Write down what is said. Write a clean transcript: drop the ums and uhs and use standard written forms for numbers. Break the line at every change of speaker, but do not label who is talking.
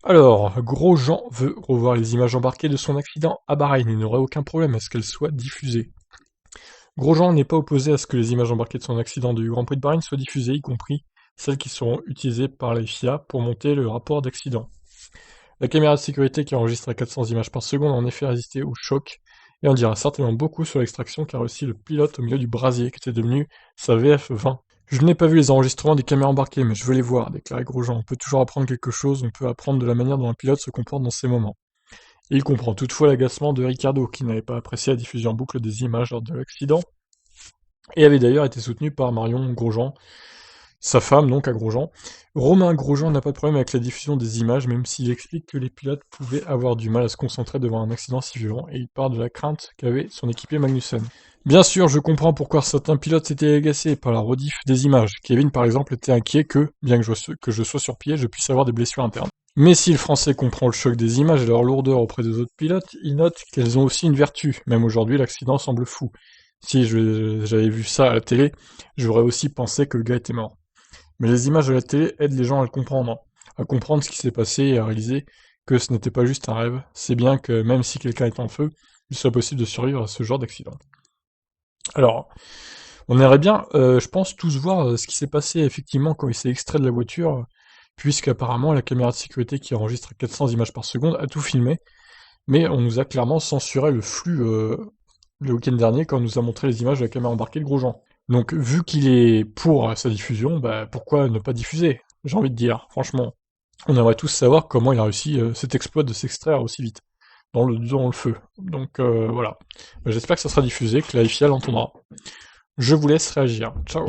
Alors, Grosjean veut revoir les images embarquées de son accident à Bahreïn. Il n'aurait aucun problème à ce qu'elles soient diffusées. Grosjean n'est pas opposé à ce que les images embarquées de son accident du Grand Prix de Bahreïn soient diffusées, y compris celles qui seront utilisées par la FIA pour monter le rapport d'accident. La caméra de sécurité qui enregistre à 400 images par seconde a en effet résisté au choc et en dira certainement beaucoup sur l'extraction qu'a réussi le pilote au milieu du brasier qui était devenu sa VF20. Je n'ai pas vu les enregistrements des caméras embarquées, mais je veux les voir, déclarait Grosjean. On peut toujours apprendre quelque chose, on peut apprendre de la manière dont un pilote se comporte dans ces moments. Et il comprend toutefois l'agacement de Ricardo, qui n'avait pas apprécié la diffusion en boucle des images lors de l'accident, et avait d'ailleurs été soutenu par Marion Grosjean, sa femme donc à Grosjean. Romain Grosjean n'a pas de problème avec la diffusion des images, même s'il explique que les pilotes pouvaient avoir du mal à se concentrer devant un accident si violent, et il parle de la crainte qu'avait son équipier Magnussen. Bien sûr, je comprends pourquoi certains pilotes s'étaient agacés par la rediff des images. Kevin, par exemple, était inquiet que, bien que je sois sur pied, je puisse avoir des blessures internes. Mais si le français comprend le choc des images et leur lourdeur auprès des autres pilotes, il note qu'elles ont aussi une vertu. Même aujourd'hui, l'accident semble fou. Si j'avais vu ça à la télé, j'aurais aussi pensé que le gars était mort. Mais les images de la télé aident les gens à comprendre ce qui s'est passé et à réaliser que ce n'était pas juste un rêve. C'est bien que même si quelqu'un est en feu, il soit possible de survivre à ce genre d'accident. Alors, on aimerait bien, je pense, tous voir ce qui s'est passé effectivement quand il s'est extrait de la voiture, puisqu'apparemment la caméra de sécurité qui enregistre 400 images par seconde a tout filmé, mais on nous a clairement censuré le flux le week-end dernier quand on nous a montré les images de la caméra embarquée de Grosjean. Donc vu qu'il est pour sa diffusion, bah pourquoi ne pas diffuser? J'ai envie de dire, franchement. On aimerait tous savoir comment il a réussi cet exploit de s'extraire aussi vite, dans le feu. Donc voilà. Bah, j'espère que ça sera diffusé, que la FIA l'entendra. Je vous laisse réagir. Ciao.